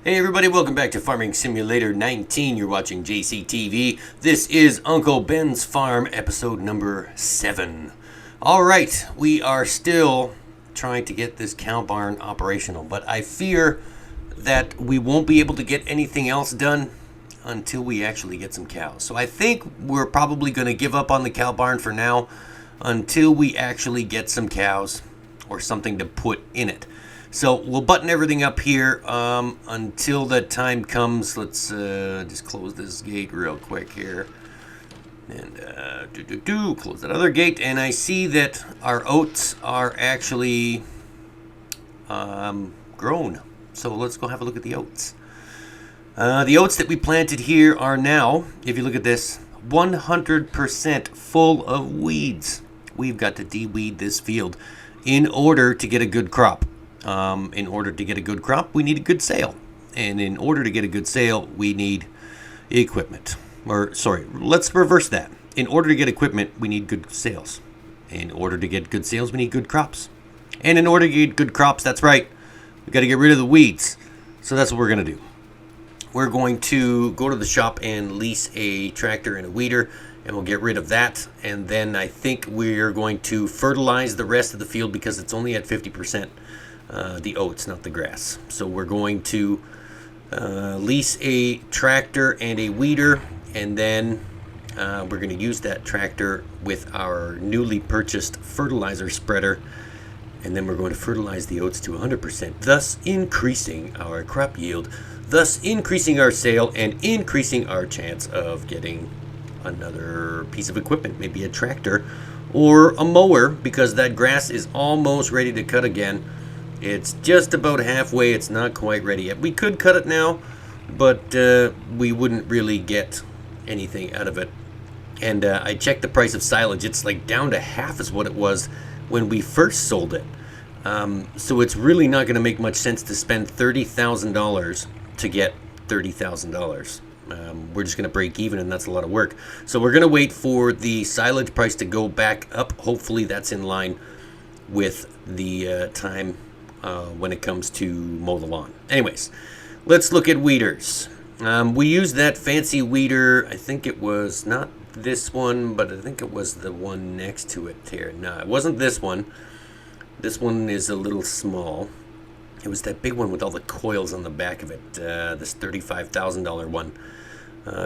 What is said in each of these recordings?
Hey everybody, welcome back to Farming Simulator 19. You're watching JCTV. This is Uncle Ben's Farm, episode number 7. Alright, we are still trying to get this cow barn operational, but I fear that we won't be able to get anything else done until we actually get some cows. So I think we're probably going to give up on the cow barn for now until we actually get some cows or something to put in it. So we'll button everything up here until that time comes. Let's just close this gate real quick here. And close that other gate. And I see that our oats are actually grown. So let's go have a look at the oats. The oats that we planted here are now, if you look at this, 100% full of weeds. We've got to de-weed this field in order to get a good crop. In order to get a good crop, we need a good sale. And in order to get a good sale, we need equipment. Or, sorry, let's reverse that. In order to get equipment, we need good sales. In order to get good sales, we need good crops. And in order to get good crops, that's right, we got to get rid of the weeds. So that's what we're going to do. We're going to go to the shop and lease a tractor and a weeder, and we'll get rid of that. And then I think we're going to fertilize the rest of the field because it's only at 50%. The oats, not the grass. So we're going to lease a tractor and a weeder, and then we're going to use that tractor with our newly purchased fertilizer spreader, and then we're going to fertilize the oats to 100%, thus increasing our crop yield, thus increasing our sale, and increasing our chance of getting another piece of equipment, maybe a tractor or a mower, because that grass is almost ready to cut again. It's just about halfway. It's not quite ready yet. We could cut it now, but we wouldn't really get anything out of it. And I checked the price of silage. It's like down to half is what it was when we first sold it. So it's really not going to make much sense to spend $30,000 to get $30,000. We're just going to break even, and that's a lot of work. So we're going to wait for the silage price to go back up. Hopefully that's in line with the time when it comes to mow the lawn. Anyways, let's look at weeders. We used that fancy weeder. I think it was not this one, but I think it was the one next to it here. No, it wasn't this one. This one is a little small. It was that big one with all the coils on the back of it, this $35,000 one.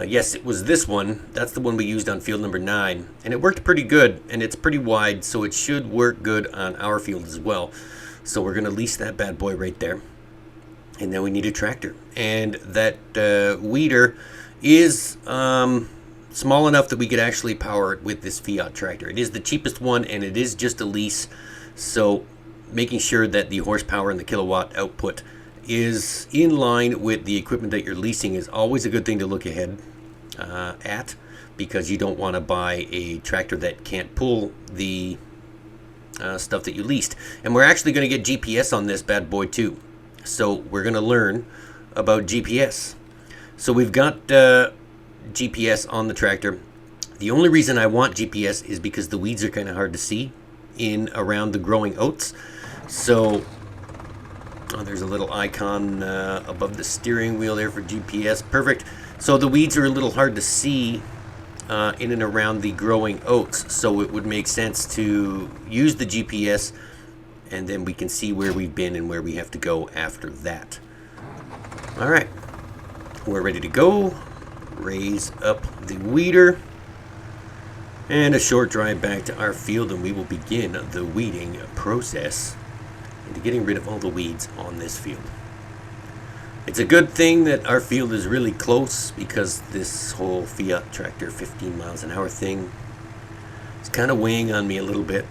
Yes, it was this one. That's the one we used on field number 9, and it worked pretty good, and it's pretty wide, so it should work good on our field as well. So we're going to lease that bad boy right there, and then we need a tractor. And that weeder is small enough that we could actually power it with this Fiat tractor. It is the cheapest one, and it is just a lease, so making sure that the horsepower and the kilowatt output is in line with the equipment that you're leasing is always a good thing to look ahead at, because you don't want to buy a tractor that can't pull the stuff that you leased. And we're actually going to get GPS on this bad boy too. So we're going to learn about GPS. So we've got GPS on the tractor. The only reason I want GPS is because the weeds are kind of hard to see in around the growing oats. So there's a little icon above the steering wheel there for GPS. Perfect. So the weeds are a little hard to see in and around the growing oats. So it would make sense to use the GPS, and then we can see where we've been and where we have to go after that. All right. We're ready to go. Raise up the weeder. And a short drive back to our field, and we will begin the weeding process into getting rid of all the weeds on this field. It's a good thing that our field is really close, because this whole Fiat tractor 15 miles an hour thing is kind of weighing on me a little bit.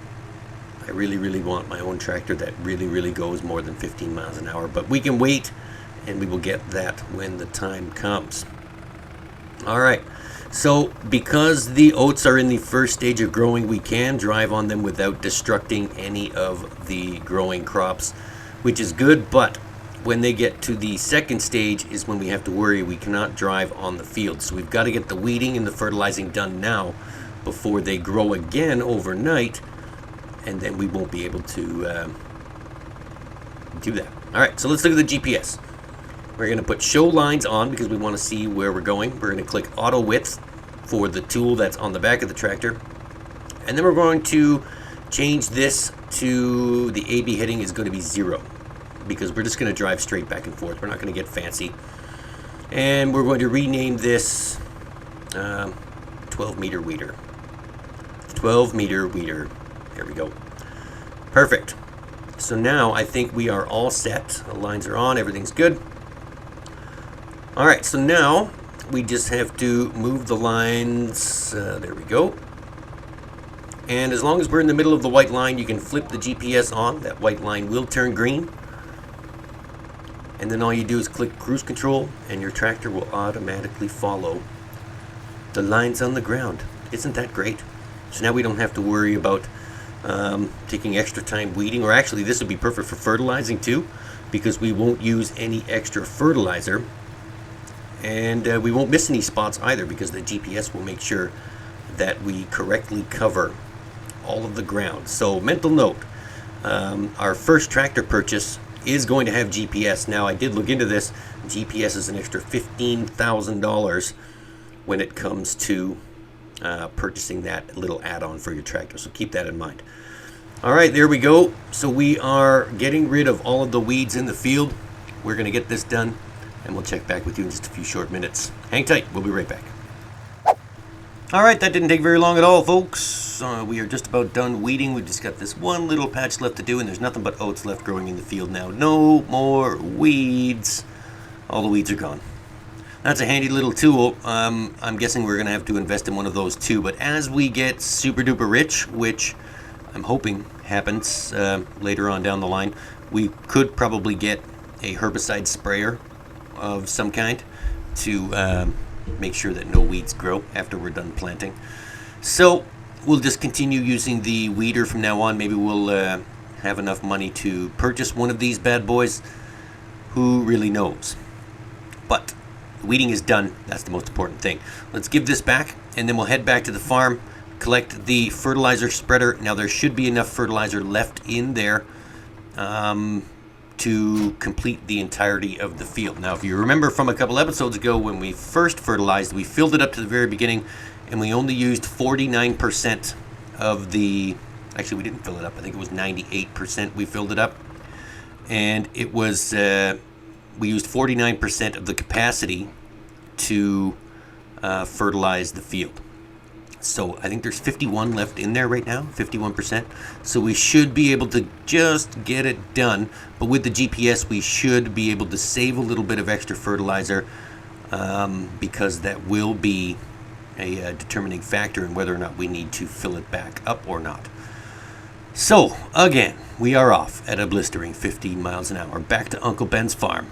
I really want my own tractor that really goes more than 15 miles an hour, but we can wait, and we will get that when the time comes. All right. So because the oats are in the first stage of growing, we can drive on them without destructing any of the growing crops, which is good. But when they get to the second stage is when we have to worry. We cannot drive on the field. So we've got to get the weeding and the fertilizing done now before they grow again overnight, and then we won't be able to do that. All right, so let's look at the GPS. We're going to put show lines on because we want to see where we're going. We're going to click auto width for the tool that's on the back of the tractor. And then we're going to change this to the AB heading is going to be 0 because we're just going to drive straight back and forth. We're not going to get fancy. And we're going to rename this 12 meter weeder. 12 meter weeder. There we go. Perfect. So now I think we are all set. The lines are on. Everything's good. All right. So now we just have to move the lines. There we go. And as long as we're in the middle of the white line, you can flip the GPS on. That white line will turn green. And then all you do is click cruise control and your tractor will automatically follow the lines on the ground. Isn't that great? So now we don't have to worry about taking extra time weeding. Or actually, this would be perfect for fertilizing too, because we won't use any extra fertilizer. And we won't miss any spots either because the GPS will make sure that we correctly cover all of the ground. So mental note, our first tractor purchase is going to have GPS. Now I did look into this. GPS is an extra $15,000 when it comes to purchasing that little add-on for your tractor. So keep that in mind. All right, there we go. So we are getting rid of all of the weeds in the field. We're going to get this done and we'll check back with you in just a few short minutes. Hang tight. We'll be right back. All right, that didn't take very long at all, folks. We are just about done weeding. We've just got this one little patch left to do, and there's nothing but oats left growing in the field now. No more weeds. All the weeds are gone. That's a handy little tool. I'm guessing we're going to have to invest in one of those too. But as we get super duper rich, which I'm hoping happens later on down the line, we could probably get a herbicide sprayer of some kind to make sure that no weeds grow after we're done planting. So we'll just continue using the weeder from now on. Maybe we'll have enough money to purchase one of these bad boys. Who really knows? But weeding is done. That's the most important thing. Let's give this back and then we'll head back to the farm, collect the fertilizer spreader. Now there should be enough fertilizer left in there to complete the entirety of the field. Now, if you remember from a couple episodes ago when we first fertilized, we filled it up to the very beginning and we only used 49% of the, actually we didn't fill it up, I think it was 98% we filled it up. And it was, we used 49% of the capacity to fertilize the field. So I think there's 51 left in there right now, 51%. So we should be able to just get it done. But with the GPS, we should be able to save a little bit of extra fertilizer because that will be a determining factor in whether or not we need to fill it back up or not. So again, we are off at a blistering 15 miles an hour back to Uncle Ben's farm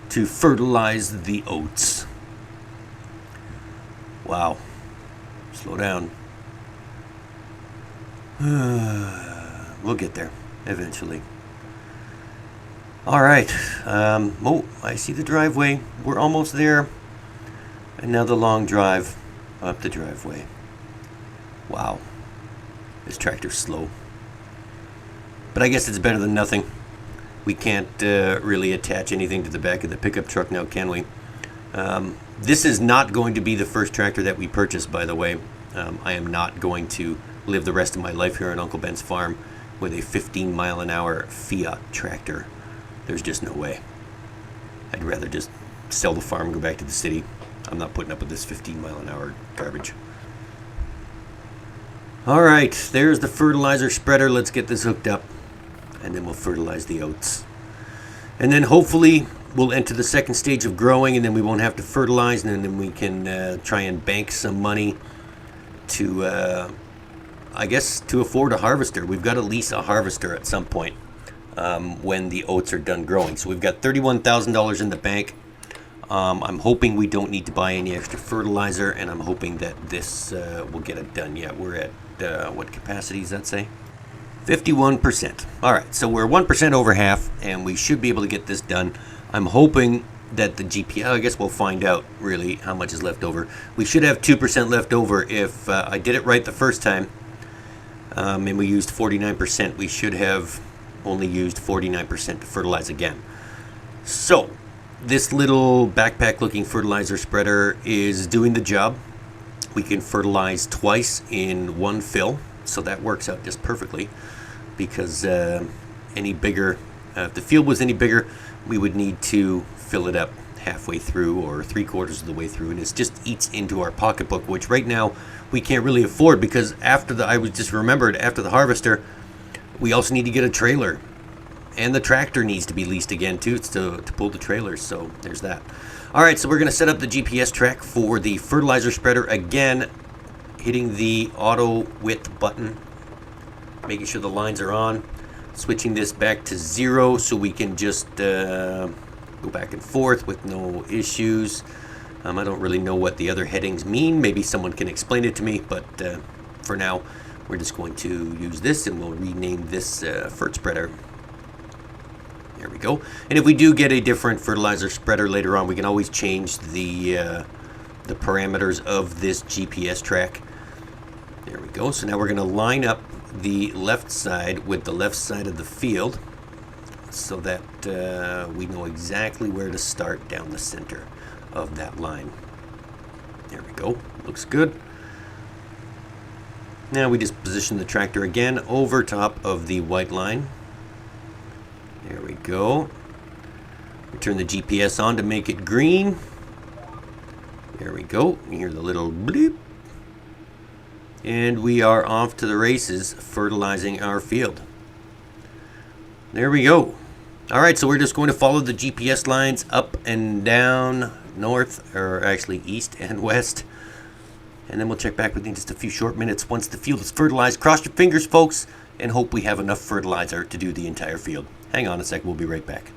to fertilize the oats. Wow. Slow down. We'll get there eventually. All right. Oh, I see the driveway. We're almost there. And now the long drive up the driveway. Wow. This tractor's slow. But I guess it's better than nothing. We can't really attach anything to the back of the pickup truck now, can we? This is not going to be the first tractor that we purchase, by the way. I am not going to live the rest of my life here on Uncle Ben's farm with a 15-mile-an-hour Fiat tractor. There's just no way. I'd rather just sell the farm and go back to the city. I'm not putting up with this 15-mile-an-hour garbage. All right, there's the fertilizer spreader. Let's get this hooked up, and then we'll fertilize the oats. And then hopefully we'll enter the second stage of growing, and then we won't have to fertilize, and then we can try and bank some money to, I guess, to afford a harvester. We've got to lease a harvester at some point when the oats are done growing. So we've got $31,000 in the bank. I'm hoping we don't need to buy any extra fertilizer, and I'm hoping that this will get it done. Yeah, we're at, what capacity does that say? 51%. All right, so we're 1% over half, and we should be able to get this done. I'm hoping that the GPS, I guess we'll find out really how much is left over. We should have 2% left over if I did it right the first time, and we used 49%. We should have only used 49% to fertilize again. So this little backpack looking fertilizer spreader is doing the job. We can fertilize twice in one fill, so that works out just perfectly, because any bigger, if the field was any bigger, we would need to fill it up halfway through or 3/4 of the way through, and it just eats into our pocketbook, which right now we can't really afford, because I was just remembered, after the harvester, we also need to get a trailer, and the tractor needs to be leased again too to pull the trailers, so there's that. All right, so we're going to set up the GPS track for the fertilizer spreader again, hitting the auto width button, making sure the lines are on, switching this back to 0 so we can just go back and forth with no issues. I don't really know what the other headings mean. Maybe someone can explain it to me, but for now, we're just going to use this, and we'll rename this fert spreader. There we go. And if we do get a different fertilizer spreader later on, we can always change the parameters of this GPS track. There we go. So now we're going to line up the left side with the left side of the field, so that we know exactly where to start down the center of that line. There we go. Looks good. Now we just position the tractor again over top of the white line. There we go. We turn the GPS on to make it green. There we go. You hear the little bleep. And we are off to the races, fertilizing our field. There we go. All right, so we're just going to follow the GPS lines up and down, north, or actually east and west. And then we'll check back within just a few short minutes once the field is fertilized. Cross your fingers, folks, and hope we have enough fertilizer to do the entire field. Hang on a sec, we'll be right back.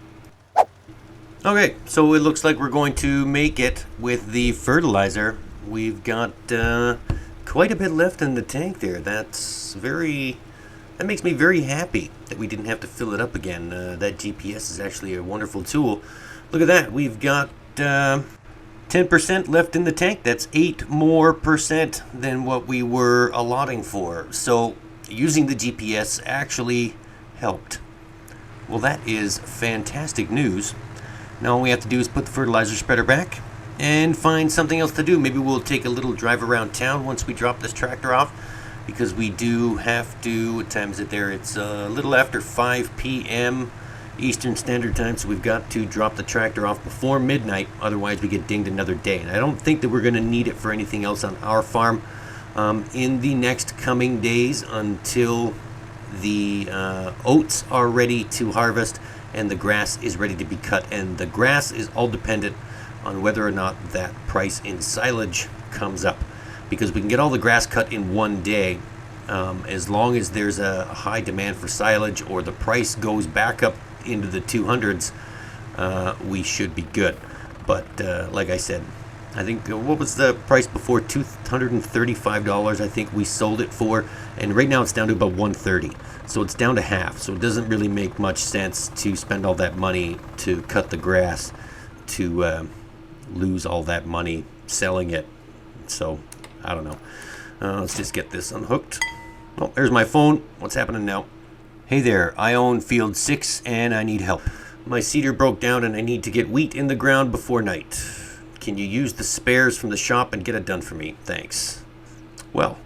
Okay, so it looks like we're going to make it with the fertilizer. We've got quite a bit left in the tank there. That makes me very happy that we didn't have to fill it up again. That GPS is actually a wonderful tool. Look at that, we've got 10% left in the tank. That's 8% more than what we were allotting for. So using the GPS actually helped. Well, that is fantastic news. Now all we have to do is put the fertilizer spreader back and find something else to do. Maybe we'll take a little drive around town once we drop this tractor off, because we do have to, what time is it there? It's a little after 5 p.m. Eastern Standard Time, so we've got to drop the tractor off before midnight, otherwise we get dinged another day. And I don't think that we're going to need it for anything else on our farm in the next coming days, until the oats are ready to harvest and the grass is ready to be cut. And the grass is all dependent on whether or not that price in silage comes up, because we can get all the grass cut in one day. As long as there's a high demand for silage, or the price goes back up into the 200s, we should be good. But like I said, I think, what was the price before? $235 I think we sold it for, and right now it's down to about $130, so it's down to half. So it doesn't really make much sense to spend all that money to cut the grass, to lose all that money selling it. So I don't know. Let's just get this unhooked. Oh, there's my phone. What's happening now? Hey there, I own field 6 and I need help. My seeder broke down and I need to get wheat in the ground before night. Can you use the spares from the shop and get it done for me? Thanks. Well,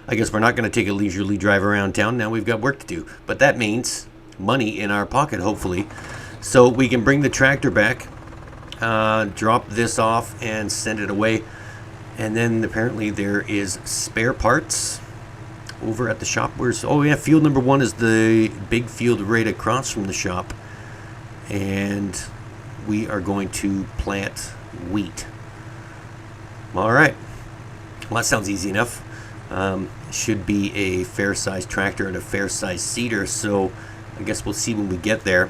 I guess we're not going to take a leisurely drive around town. Now we've got work to do. But that means money in our pocket, hopefully. So we can bring the tractor back, drop this off and send it away. And then apparently there is spare parts over at the shop. Oh yeah, field number 1 is the big field right across from the shop. And we are going to plant wheat. All right. Well, that sounds easy enough. Should be a fair-sized tractor and a fair-sized seeder, so I guess we'll see when we get there.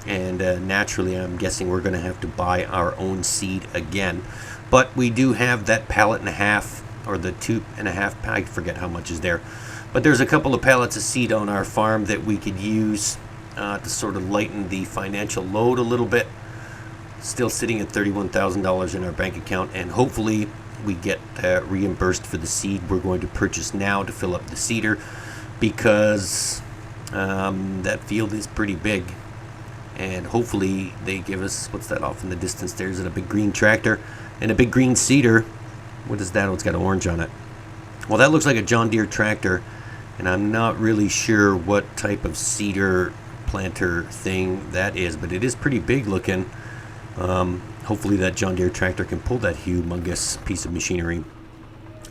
And naturally, I'm guessing we're going to have to buy our own seed again. But we do have that pallet and a half, or the 2.5, I forget how much is there. But there's a couple of pallets of seed on our farm that we could use to sort of lighten the financial load a little bit. Still sitting at $31,000 in our bank account, and hopefully we get reimbursed for the seed we're going to purchase now to fill up the seeder, because that field is pretty big. and hopefully they give us, what's that off in the distance there? Is it a big green tractor and a big green seeder? What is that? Oh, it's got orange on it. Well, that looks like a John Deere tractor, and I'm not really sure what type of seeder planter thing that is, but it is pretty big looking. Hopefully that John Deere tractor can pull that humongous piece of machinery.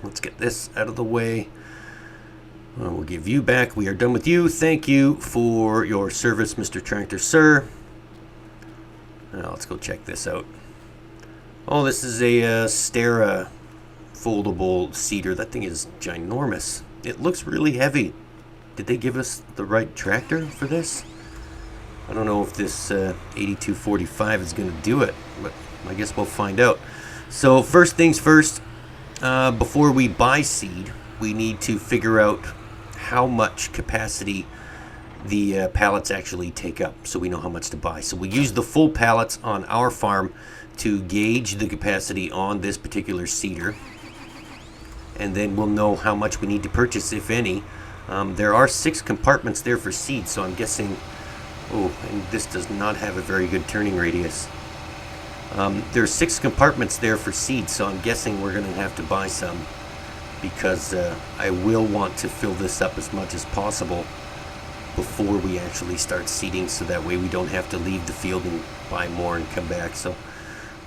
Let's get this out of the way. We'll give you back. We are done with you. Thank you for your service, Mr. Tractor, sir. Now let's go check this out. Oh, this is a Stera foldable seeder. That thing is ginormous. It looks really heavy. Did they give us the right tractor for this? I don't know if this 8245 is going to do it, but I guess we'll find out. So first things first, before we buy seed, we need to figure out how much capacity the pallets actually take up, so we know how much to buy. So we use the full pallets on our farm to gauge the capacity on this particular seeder, and then we'll know how much we need to purchase, if any. There are 6 compartments there for seed, so I'm guessing... Oh, and this does not have a very good turning radius. There are 6 compartments there for seed, so I'm guessing we're going to have to buy some, because I will want to fill this up as much as possible before we actually start seeding, so that way we don't have to leave the field and buy more and come back. So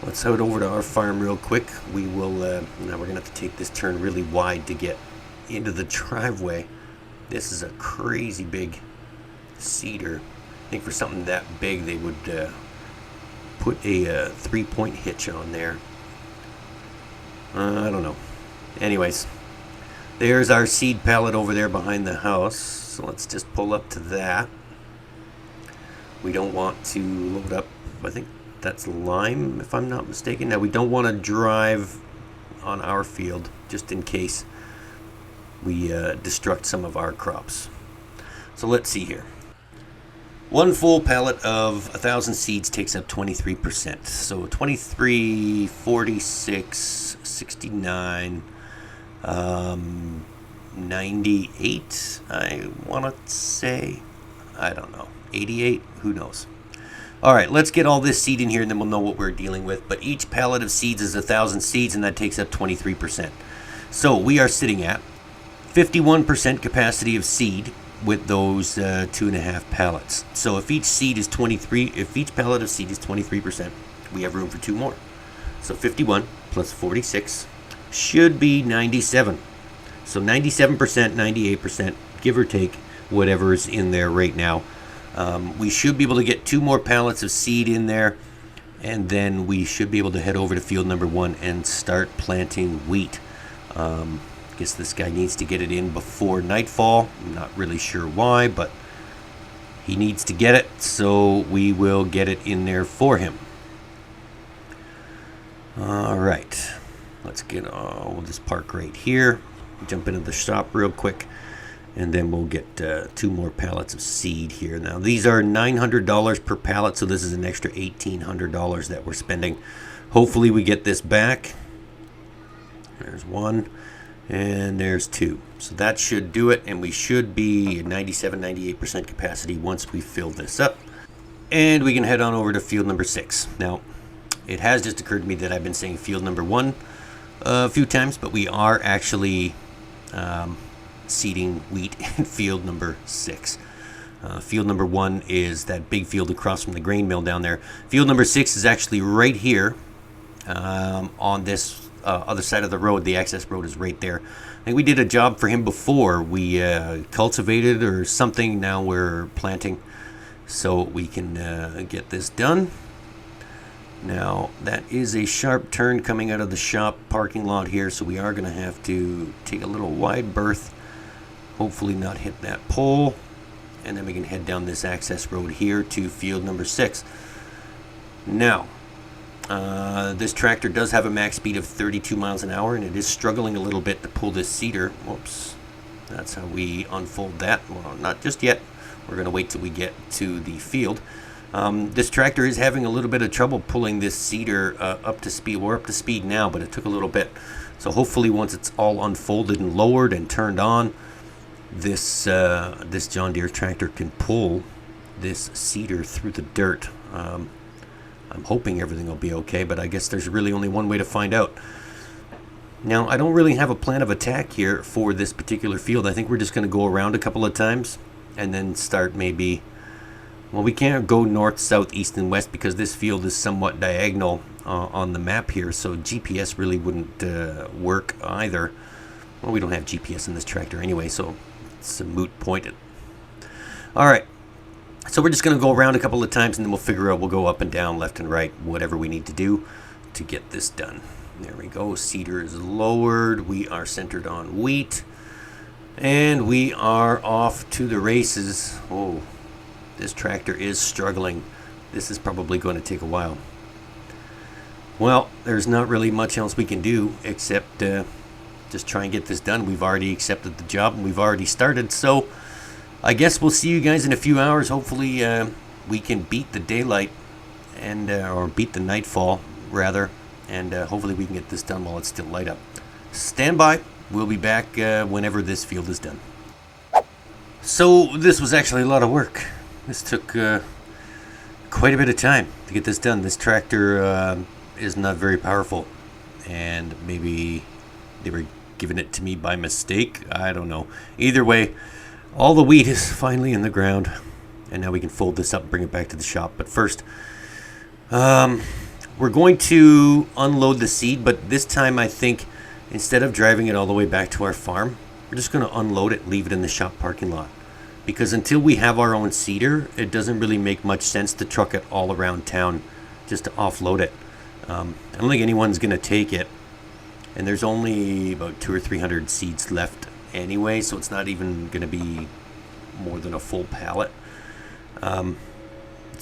let's head over to our farm real quick. We will, now we're going to have to take this turn really wide to get into the driveway. This is a crazy big seeder. I think for something that big they would put a 3-point hitch on there. I don't know. Anyways, there's our seed pallet over there behind the house. So let's just pull up to that. We don't want to load up, I think that's lime, if I'm not mistaken. Now we don't want to drive on our field, just in case we destruct some of our crops. So let's see here. One full pallet of 1,000 seeds takes up 23%. So 23, 46, 69, 98, I want to say. I don't know. 88? Who knows? All right, let's get all this seed in here, and then we'll know what we're dealing with. But each pallet of seeds is 1,000 seeds, and that takes up 23%. So we are sitting at 51% capacity of seed with those 2.5 pallets. So if each seed is 23, if each pallet of seed is 23%, we have room for 2 more. So 51 plus 46 should be 97. So 97%, 98%, give or take whatever's in there right now. We should be able to get 2 more pallets of seed in there, and then we should be able to head over to field number 1 and start planting wheat. Guess this guy needs to get it in before nightfall. I'm not really sure why, but he needs to get it, so we will get it in there for him. All right, let's get, we'll just park right here, jump into the shop real quick, and then we'll get 2 more pallets of seed here. Now these are $900 per pallet, so this is an extra $1,800 that we're spending. Hopefully we get this back. There's 1. And there's 2. So that should do it, and we should be at 97, 98% capacity once we fill this up. And we can head on over to field number 6. Now, it has just occurred to me that I've been saying field number 1 a few times, but we are actually seeding wheat in field number 6. Field number 1 is that big field across from the grain mill down there. Field number 6 is actually right here on this other side of the road. The access road is right there. I think we did a job for him before. We cultivated or something. Now we're planting, so we can get this done. Now that is a sharp turn coming out of the shop parking lot here, so we are going to have to take a little wide berth, hopefully not hit that pole, and then we can head down this access road here to field number 6. Now this tractor does have a max speed of 32 miles an hour, and it is struggling a little bit to pull this seeder. Whoops. That's how we unfold that. Well, not just yet. We're going to wait till we get to the field. This tractor is having a little bit of trouble pulling this seeder up to speed. We're up to speed now, but it took a little bit. So hopefully once it's all unfolded and lowered and turned on, this John Deere tractor can pull this cedar through the dirt. I'm hoping everything will be okay, but I guess there's really only one way to find out. Now, I don't really have a plan of attack here for this particular field. I think we're just going to go around a couple of times and then start maybe... Well, we can't go north, south, east, and west because this field is somewhat diagonal on the map here, so GPS really wouldn't work either. Well, we don't have GPS in this tractor anyway, so it's a moot point. Alright, so we're just going to go around a couple of times and then we'll figure out, we'll go up and down, left and right, whatever we need to do to get this done. There we go, cedar is lowered, we are centered on wheat, and we are off to the races. Oh, this tractor is struggling. This is probably going to take a while. Well, there's not really much else we can do except just try and get this done. We've already accepted the job and we've already started, so I guess we'll see you guys in a few hours. Hopefully we can beat the daylight and or beat the nightfall rather, and hopefully we can get this done while it's still light up. Stand by. We'll be back whenever this field is done. So this was actually a lot of work. This took quite a bit of time to get this done. This tractor is not very powerful, and maybe they were giving it to me by mistake. I don't know. Either way, all the wheat is finally in the ground, and now we can fold this up and bring it back to the shop. But first, we're going to unload the seed, but this time I think instead of driving it all the way back to our farm, we're just going to unload it and leave it in the shop parking lot. Because until we have our own cedar, it doesn't really make much sense to truck it all around town just to offload it. I don't think anyone's going to take it. And there's only about 200 or 300 seeds left anyway, so it's not even going to be more than a full pallet. So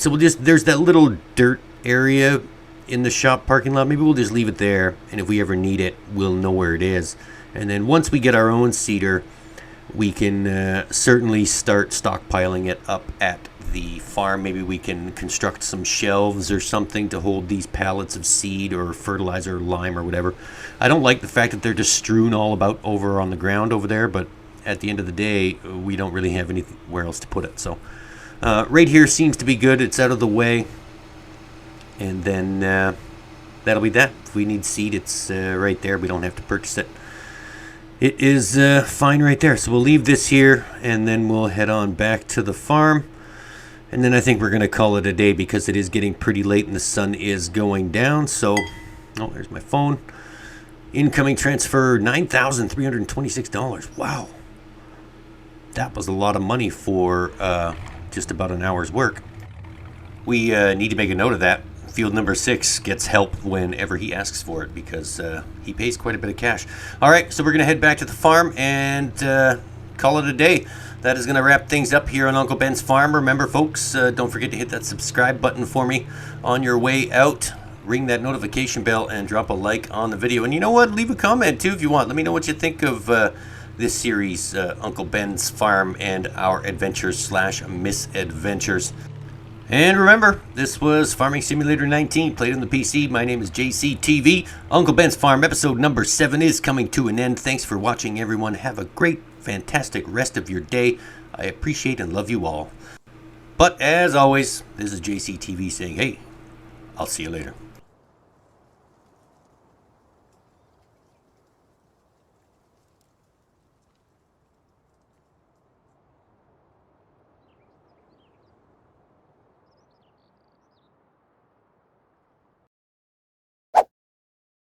we'll just, there's that little dirt area in the shop parking lot. Maybe we'll just leave it there, and if we ever need it, we'll know where it is. And then once we get our own cedar, we can certainly start stockpiling it up at the farm. Maybe we can construct some shelves or something to hold these pallets of seed or fertilizer or lime or whatever. I don't like the fact that they're just strewn all about over on the ground over there, but at the end of the day, we don't really have anywhere else to put it. So right here seems to be good. It's out of the way. And then that'll be that. If we need seed, it's right there. We don't have to purchase it. It is fine right there. So we'll leave this here, and then we'll head on back to the farm. And then I think we're going to call it a day because it is getting pretty late and the sun is going down. So, oh, there's my phone. Incoming transfer, $9,326. Wow. That was a lot of money for just about an hour's work. We need to make a note of that. Field number 6 gets help whenever he asks for it because he pays quite a bit of cash. All right, so we're going to head back to the farm and call it a day. That is going to wrap things up here on Uncle Ben's farm. Remember, folks, don't forget to hit that subscribe button for me on your way out. Ring that notification bell and drop a like on the video. And you know what? Leave a comment, too, if you want. Let me know what you think of this series, Uncle Ben's Farm and our adventures/misadventures. And remember, this was Farming Simulator 19, played on the PC. My name is JCTV. Uncle Ben's Farm episode number 7 is coming to an end. Thanks for watching, everyone. Have a great, fantastic rest of your day. I appreciate and love you all. But as always, this is JCTV saying, hey, I'll see you later.